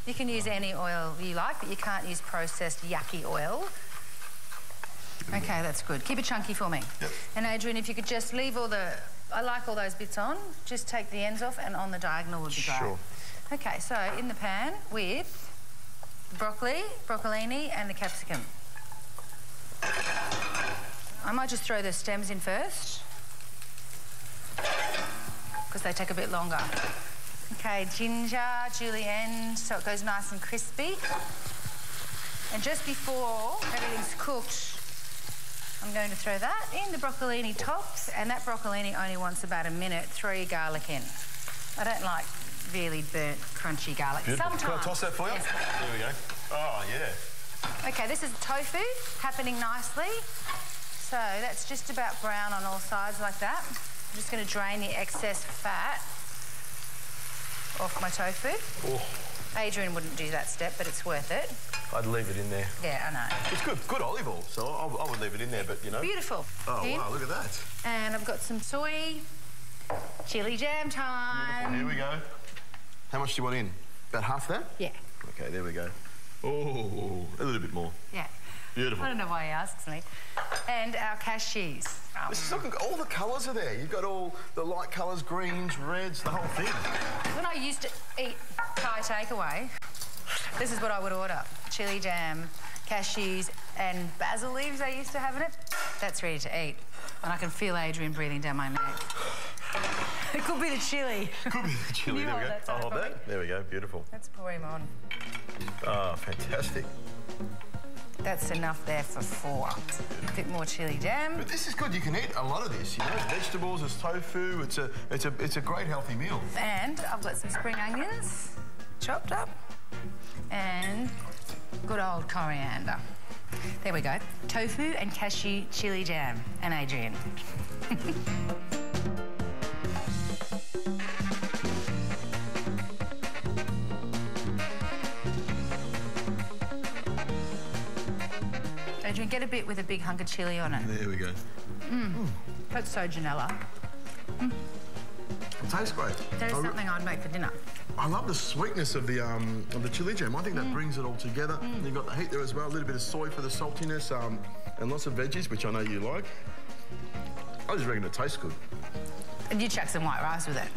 You can use any oil you like, but you can't use processed yucky oil. Okay, that's good. Keep it chunky for me. Yep. And Adrian, if you could just leave all the... I like all those bits on. Just take the ends off and on the diagonal would be great. Sure. Okay, so in the pan with broccoli, broccolini and the capsicum. I might just throw the stems in first because they take a bit longer. Okay, ginger, julienne, so it goes nice and crispy. And just before everything's cooked, I'm going to throw that in the broccolini tops, and that broccolini only wants about a minute. Throw your garlic in. I don't like really burnt, crunchy garlic. Beautiful. Sometimes. Can I toss that for you? Yes. There we go. Oh, yeah. Okay, this is tofu happening nicely. So that's just about brown on all sides like that. I'm just going to drain the excess fat off my tofu. Oh. Adrian wouldn't do that step, but it's worth it. I'd leave it in there. Yeah, I know. It's good olive oil, so I would leave it in there, but, you know. Beautiful. Oh, wow, look at that. And I've got some soy. Chili jam time. Beautiful. Here we go. How much do you want in? About half that? Yeah. Okay, there we go. Oh, a little bit more. Yeah. Beautiful. I don't know why he asks me. And our cashews. This is looking, all the colours are there. You've got all the light colours, greens, reds, the whole thing. When I used to eat Thai takeaway, this is what I would order. Chili jam, cashews and basil leaves I used to have in it. That's ready to eat. And I can feel Adrian breathing down my neck. It could be the chili. Could be the chili. There we go. I'll hold that. There we go. Beautiful. Let's pour him on. Oh, fantastic. That's enough there for 4. A bit more chili jam. But this is good. You can eat a lot of this. You know, vegetables, it's tofu. It's a great healthy meal. And I've got some spring onions chopped up, and good old coriander. There we go. Tofu and cashew chili jam. And Adrian. Adrian, get a bit with a big hunk of chilli on it. There we go. That's so Janella. It tastes great. That is something I'd make for dinner. I love the sweetness of the chili jam. I think that brings it all together. You've got the heat there as well, a little bit of soy for the saltiness, and lots of veggies, which I know you like. I just reckon it tastes good. And you chuck some white rice with it.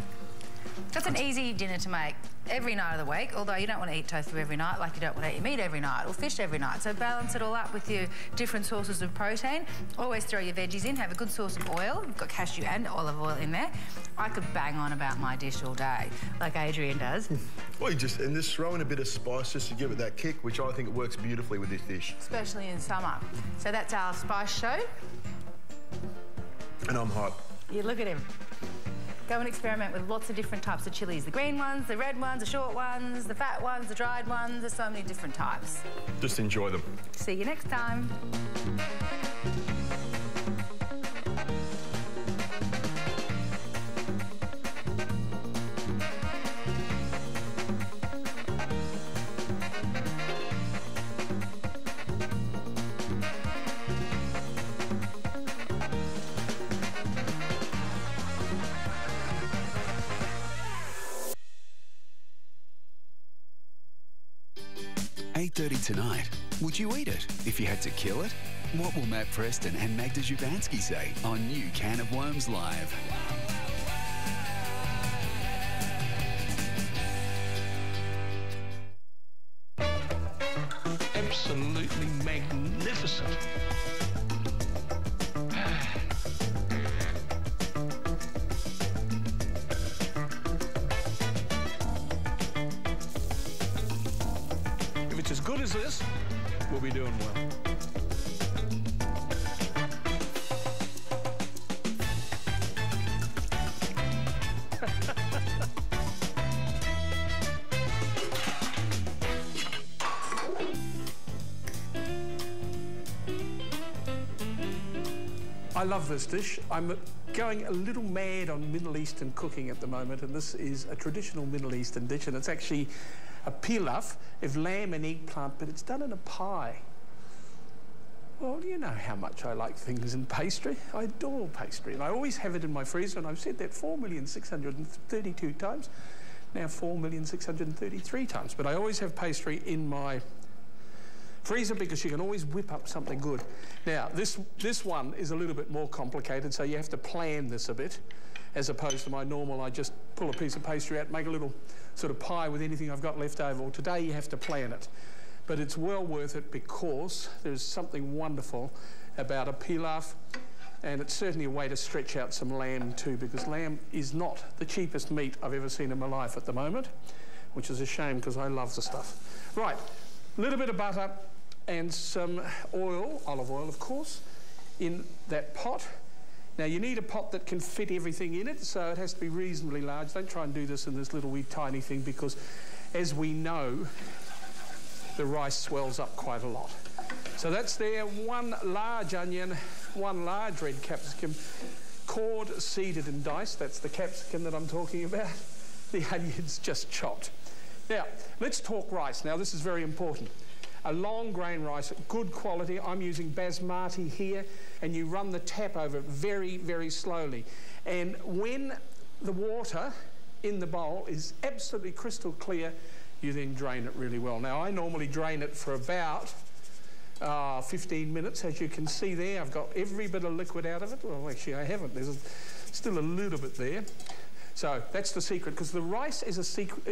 That's an easy dinner to make every night of the week, although you don't want to eat tofu every night like you don't want to eat your meat every night or fish every night. So balance it all up with your different sources of protein. Always throw your veggies in, have a good source of oil. You've got cashew and olive oil in there. I could bang on about my dish all day, like Adrian does. Well, you just throw in a bit of spice just to give it that kick, which I think it works beautifully with this dish. Especially in summer. So that's our spice show. And I'm hyped. You look at him. Go and experiment with lots of different types of chilies. The green ones, the red ones, the short ones, the fat ones, the dried ones. There's so many different types. Just enjoy them. See you next time. .30 tonight. Would you eat it if you had to kill it? What will Matt Preston and Magda Jubanski say on new Can of Worms Live? Absolutely magnificent. If it's as good as this, we'll be doing well. I love this dish. I'm going a little mad on Middle Eastern cooking at the moment, and this is a traditional Middle Eastern dish, and it's actually a pilaf of lamb and eggplant, but it's done in a pie. Well, you know how much I like things in pastry. I adore pastry, and I always have it in my freezer, and I've said that 4,632 times. now 4,633 times. But I always have pastry in my freezer because you can always whip up something good. Now, this one is a little bit more complicated, so you have to plan this a bit, as opposed to my normal, I just pull a piece of pastry out, make a little sort of pie with anything I've got left over. Well, today you have to plan it. But it's well worth it because there's something wonderful about a pilaf, and it's certainly a way to stretch out some lamb too, because lamb is not the cheapest meat I've ever seen in my life at the moment, which is a shame because I love the stuff. Right, a little bit of butter and some oil, olive oil of course, in that pot. Now you need a pot that can fit everything in it, so it has to be reasonably large. Don't try and do this in this little wee tiny thing because, as we know, the rice swells up quite a lot. So that's there, 1 large onion, 1 large red capsicum, cored, seeded and diced. That's the capsicum that I'm talking about. The onions just chopped. Now, let's talk rice. Now, this is very important. A long grain rice, good quality. I'm using basmati here, and you run the tap over it very, very slowly. And when the water in the bowl is absolutely crystal clear, you then drain it really well. Now, I normally drain it for about 15 minutes. As you can see there, I've got every bit of liquid out of it. Well, actually, I haven't. There's still a little bit there. So that's the secret, because the rice is the secret